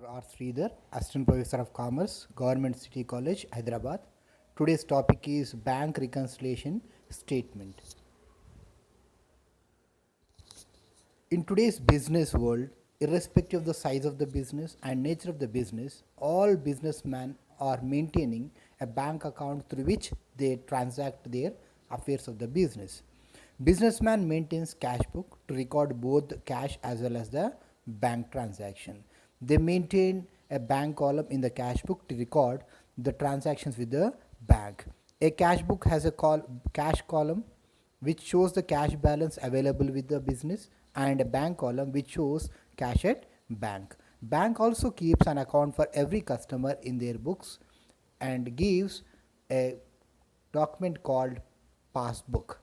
R. Sridhar, Assistant Professor of Commerce, Government City College, Hyderabad. Today's topic is Bank Reconciliation Statement. In today's business world, irrespective of the size of the business and nature of the business, all businessmen are maintaining a bank account through which they transact their affairs of the business. Businessman maintains cash book to record both the cash as well as the bank transaction. They maintain a bank column in the cash book to record the transactions with the bank. A cash book has a cash column which shows the cash balance available with the business and a bank column which shows cash at bank. Bank also keeps an account for every customer in their books and gives a document called passbook.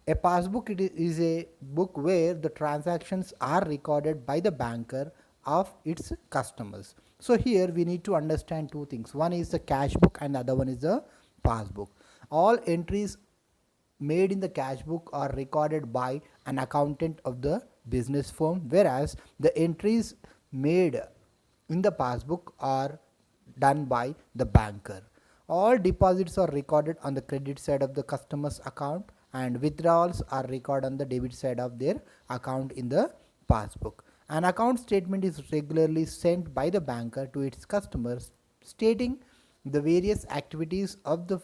A passbook is a book where the transactions are recorded by the banker of its customers. So here we need to understand two things. One is the cash book and the other one is the passbook. All entries made in the cash book are recorded by an accountant of the business firm, whereas the entries made in the passbook are done by the banker. All deposits are recorded on the credit side of the customer's account and withdrawals are recorded on the debit side of their account in the passbook. An account statement is regularly sent by the banker to its customers stating the various activities of the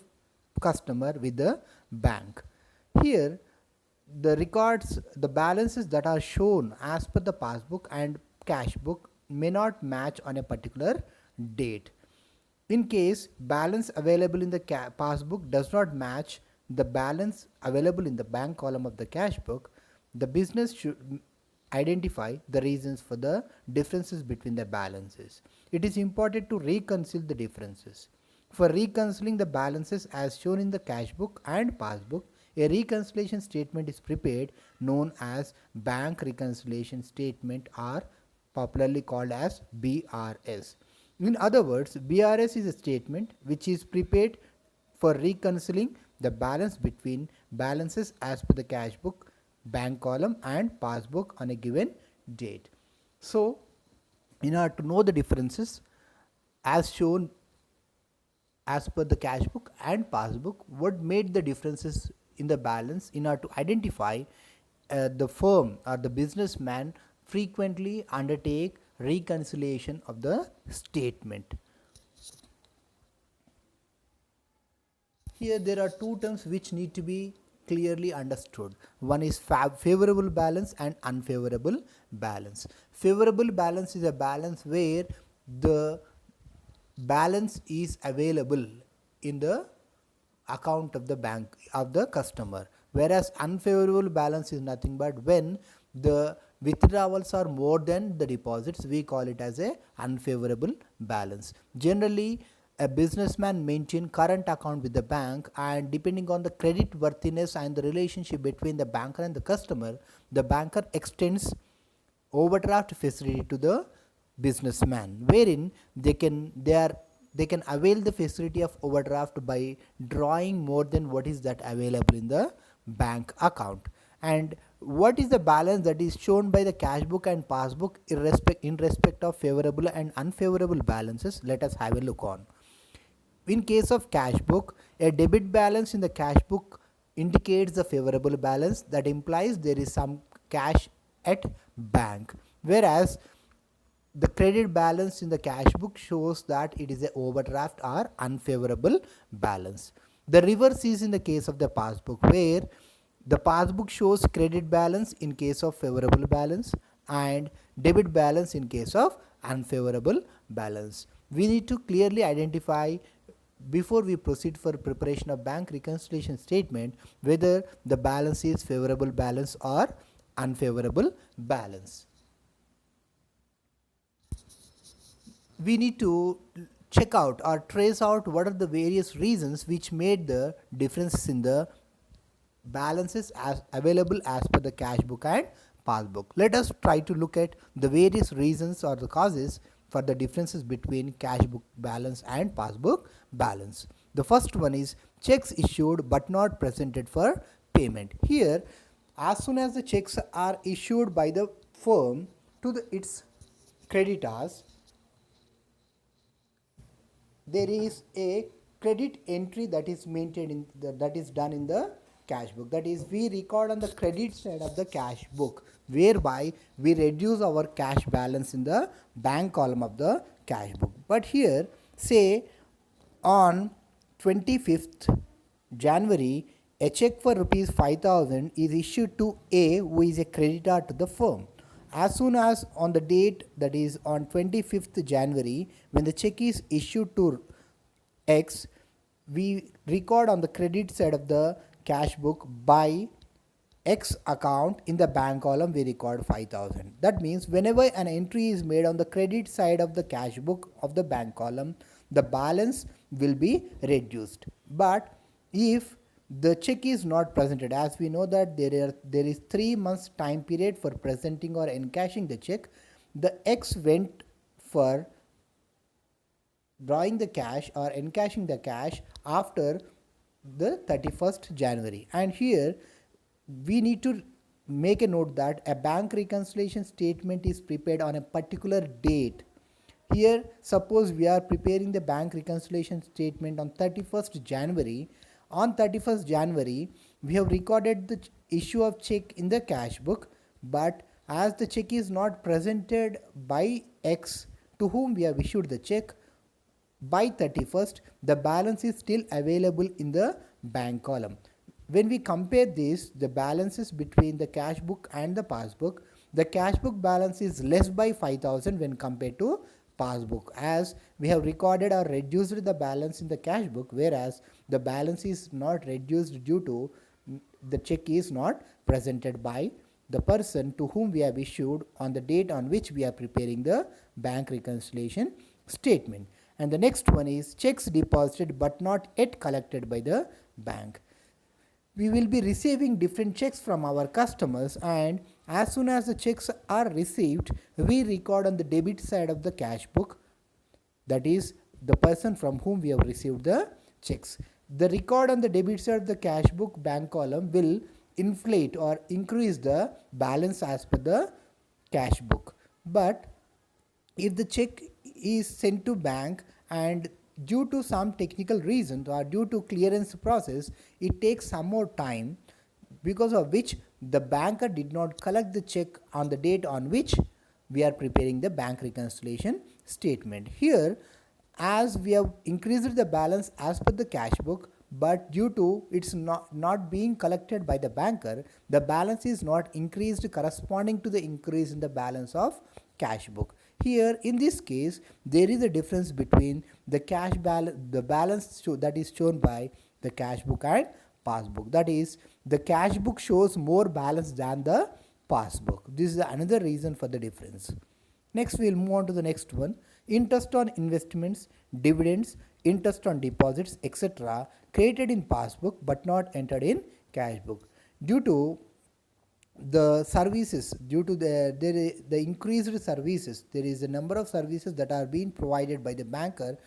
customer with the bank. Here the balances that are shown as per the passbook and cash book may not match on a particular date. In case balance available in the passbook does not match the balance available in the bank column of the cash book, the business should identify the reasons for the differences between the balances. It is important to reconcile the differences. For reconciling the balances as shown in the cash book and passbook, a reconciliation statement is prepared known as Bank Reconciliation Statement or popularly called as BRS. In other words, BRS is a statement which is prepared for reconciling the balance between balances as per the cash book, bank column and passbook on a given date. So, in order to know the differences as shown as per the cash book and passbook, what made the differences in the balance, in order to identify the firm or the businessman frequently undertake reconciliation of the statement. Here there are two terms which need to be clearly understood. One is favorable balance and unfavorable balance. Favorable balance is a balance where the balance is available in the account of the bank of the customer, whereas unfavorable balance is nothing but when the withdrawals are more than the deposits, we call it as a unfavorable balance. Generally, a businessman maintain current account with the bank, and depending on the credit worthiness and the relationship between the banker and the customer, the banker extends overdraft facility to the businessman, wherein they can avail the facility of overdraft by drawing more than what is that available in the bank account. And what is the balance that is shown by the cash book and passbook in respect of favorable and unfavorable balances? Let us have a look on. In case of cash book, a debit balance in the cash book indicates the favorable balance, that implies there is some cash at bank, whereas the credit balance in the cash book shows that it is a overdraft or unfavorable balance. The reverse is in the case of the passbook, where the passbook shows credit balance in case of favorable balance and debit balance in case of unfavorable balance. We need to clearly identify before we proceed for preparation of bank reconciliation statement whether the balance is favorable balance or unfavorable balance. We need to check out or trace out what are the various reasons which made the differences in the balances as available as per the cash book and passbook. Let us try to look at the various reasons or the causes for the differences between cash book balance and passbook balance. The first one is checks issued but not presented for payment. Here, as soon as the checks are issued by the firm to its creditors, there is a credit entry that is maintained in that is done in the cash book. That is, we record on the credit side of the cash book, whereby we reduce our cash balance in the bank column of the cash book. But here, say on 25th January, a check for rupees 5,000 is issued to A, who is a creditor to the firm. As soon as on the date, that is on 25th January, when the check is issued to X, we record on the credit side of the cash book by X account. In the bank column we record 5,000. That means whenever an entry is made on the credit side of the cash book of the bank column, the balance will be reduced. But if the check is not presented, as we know that there is 3 months time period for presenting or encashing the check, the X went for drawing the cash or encashing the cash after the 31st January. And here we need to make a note that a bank reconciliation statement is prepared on a particular date. Here, suppose we are preparing the bank reconciliation statement on 31st January. On 31st January, we have recorded the issue of check in the cash book, but as the check is not presented by X to whom we have issued the check, by 31st, the balance is still available in the bank column. When we compare this, the balances between the cash book and the passbook, the cash book balance is less by 5,000 when compared to passbook, as we have recorded or reduced the balance in the cash book, whereas the balance is not reduced due to the check is not presented by the person to whom we have issued on the date on which we are preparing the bank reconciliation statement. And the next one is checks deposited but not yet collected by the bank. We will be receiving different checks from our customers, and as soon as the checks are received, we record on the debit side of the cash book, that is the person from whom we have received the checks. The record on the debit side of the cash book bank column will inflate or increase the balance as per the cash book. But if the check is sent to bank and due to some technical reasons or due to clearance process, it takes some more time, because of which the banker did not collect the check on the date on which we are preparing the bank reconciliation statement. Here, as we have increased the balance as per the cash book, but due to it's not being collected by the banker, the balance is not increased corresponding to the increase in the balance of cash book. Here in this case, there is a difference between the cash balance, the balance that is shown by the cash book and passbook. That is, the cash book shows more balance than the passbook. This is another reason for the difference. Next, we will move on to the next one. Interest on investments, dividends, interest on deposits, etc. created in passbook but not entered in cash book. Due to the services, due to the increased services, there is a number of services that are being provided by the banker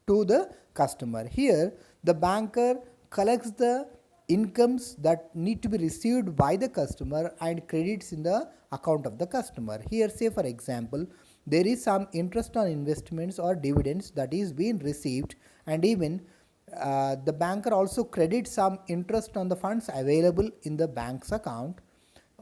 to the customer. Here, the banker collects the incomes that need to be received by the customer and credits in the account of the customer. Here, say for example, there is some interest on investments or dividends that is being received, and even the banker also credits some interest on the funds available in the bank's account.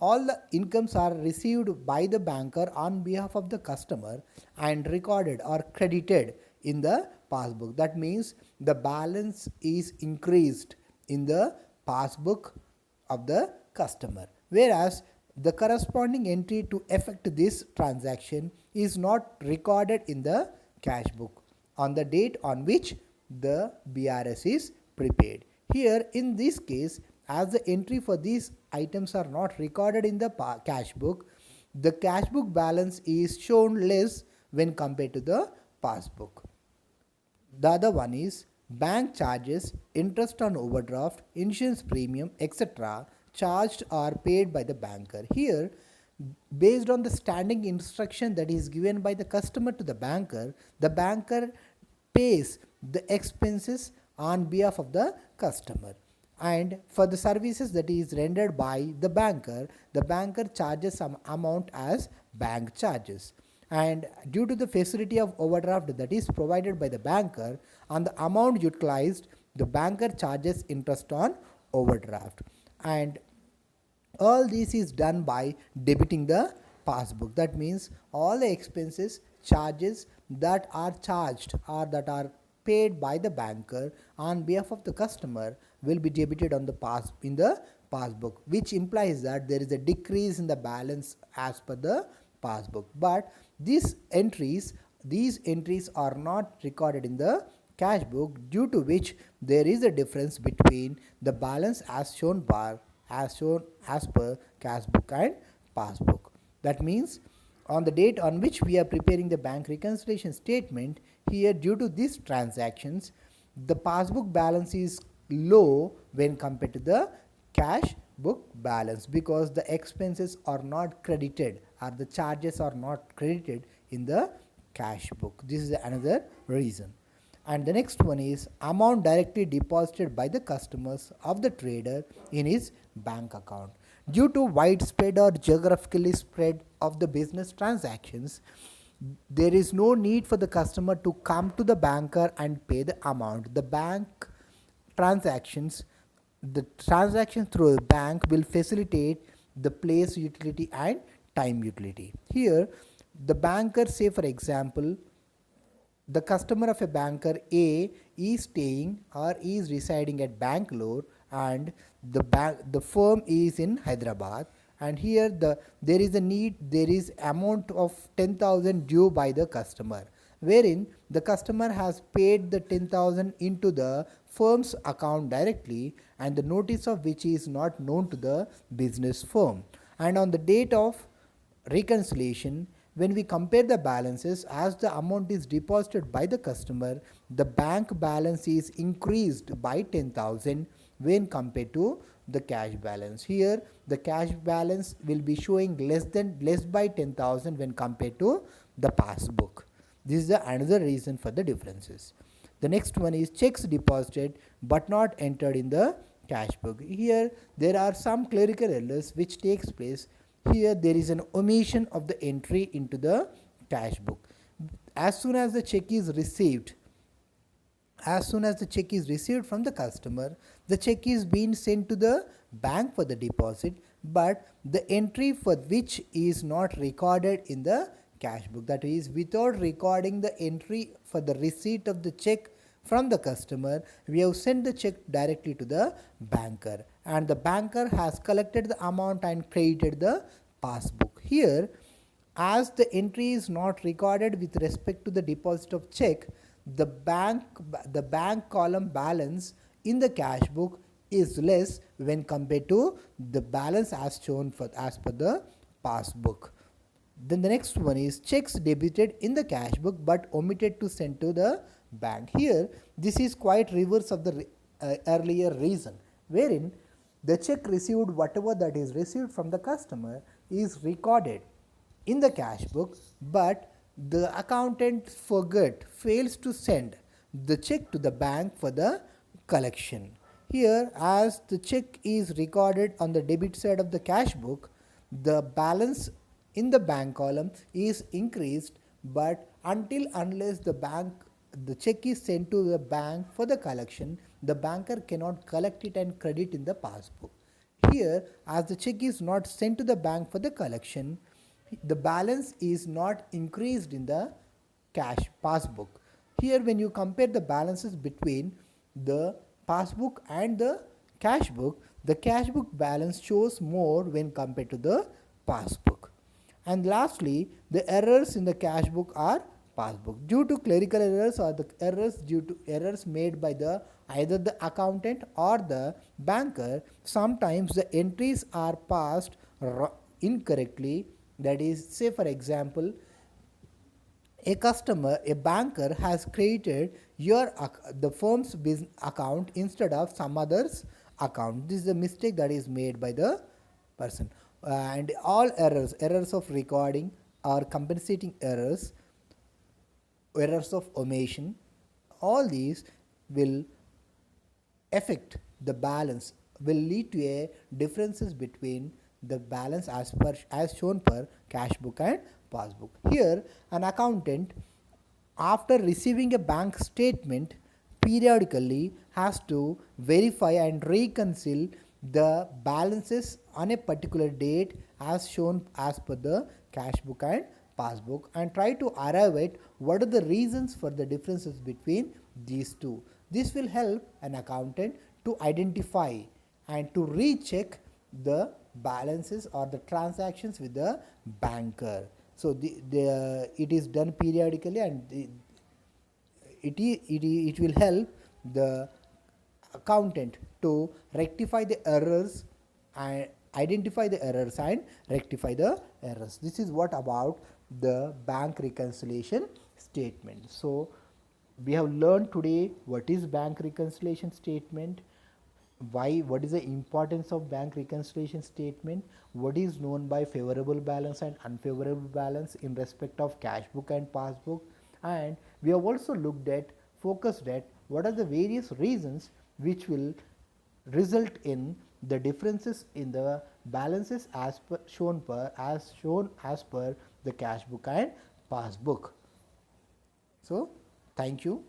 All the incomes are received by the banker on behalf of the customer and recorded or credited in the passbook. That means the balance is increased in the passbook of the customer, whereas the corresponding entry to effect this transaction is not recorded in the cash book on the date on which the BRS is prepared. Here in this case, as the entry for these items are not recorded in the cash book, the cash book balance is shown less when compared to the passbook. The other one is bank charges, interest on overdraft, insurance premium, etc. charged or paid by the banker. Here, based on the standing instruction that is given by the customer to the banker pays the expenses on behalf of the customer. And for the services that is rendered by the banker charges some amount as bank charges. and due to the facility of overdraft that is provided by the banker, on the amount utilized, the banker charges interest on overdraft. And all this is done by debiting the passbook. That means all the expenses, charges that are charged or that are paid by the banker on behalf of the customer will be debited on the in the passbook, which implies that there is a decrease in the balance as per the passbook. But these entries are not recorded in the cash book, due to which there is a difference between the balance as per cash book and passbook. That means on the date on which we are preparing the bank reconciliation statement, here due to these transactions, the passbook balance is low when compared to the cash book balance, because the expenses are not credited or the charges are not credited in the cash book. This is another reason. And the next one is amount directly deposited by the customers of the trader in his bank account. Due to widespread or geographically spread of the business transactions, there is no need for the customer to come to the banker and pay the amount. The bank transactions, the transaction through a bank will facilitate the place utility and time utility. Here, the banker, say for example, the customer of a banker A is staying or is residing at Bangalore, and the firm is in Hyderabad, and here there is amount of 10,000 due by the customer, wherein the customer has paid the 10,000 into the firm's account directly, and the notice of which is not known to the business firm. And on the date of reconciliation, when we compare the balances, as the amount is deposited by the customer, the bank balance is increased by 10,000 when compared to the cash balance. Here the cash balance will be showing less by 10,000 when compared to the passbook. This is another reason for the differences. The next one is checks deposited but not entered in the cash book. Here there are some clerical errors which takes place. Here there is an omission of the entry into the cash book. As soon as the check is received from the customer, the check is being sent to the bank for the deposit, but the entry for which is not recorded in the cash book. That is, without recording the entry for the receipt of the check from the customer, we have sent the check directly to the banker, and the banker has collected the amount and credited the passbook. Here, as the entry is not recorded with respect to the deposit of check, the bank column balance in the cash book is less when compared to the balance as shown as per the passbook. Then the next one is checks debited in the cash book but omitted to send to the bank. Here this is quite reverse of the earlier reason, wherein the check received, whatever that is received from the customer, is recorded in the cash book, but the accountant fails to send the check to the bank for the collection. Here, as the check is recorded on the debit side of the cash book, the balance in the bank column is increased, but unless the check is sent to the bank for the collection, the banker cannot collect it and credit in the passbook. Here, as the check is not sent to the bank for the collection, the balance is not increased in the cash passbook. Here, when you compare the balances between the passbook and the cash book balance shows more when compared to the passbook. And lastly, the errors in the cash book are passbook due to clerical errors, or the errors due to errors made by either the accountant or the banker. Sometimes the entries are passed incorrectly. That is, say for example, a banker has created the firm's business account instead of some other's account. This is a mistake that is made by the person. And all errors of recording or compensating errors of omission, all these will affect the balance, will lead to a differences between the balance as shown per cash book and passbook. Here, an accountant, after receiving a bank statement, periodically has to verify and reconcile the balances on a particular date as shown as per the cash book and passbook, and try to arrive at what are the reasons for the differences between these two. This will help an accountant to identify and to recheck the balances or the transactions with the banker. So it is done periodically, and it will help the accountant to rectify the errors and identify the errors and rectify the errors. This is what about the bank reconciliation statement. So we have learned today what is bank reconciliation statement, what is the importance of bank reconciliation statement, what is known by favorable balance and unfavorable balance in respect of cash book and passbook, and we have also focused at what are the various reasons which will result in the differences in the balances as shown as per the cash book and passbook. So thank you.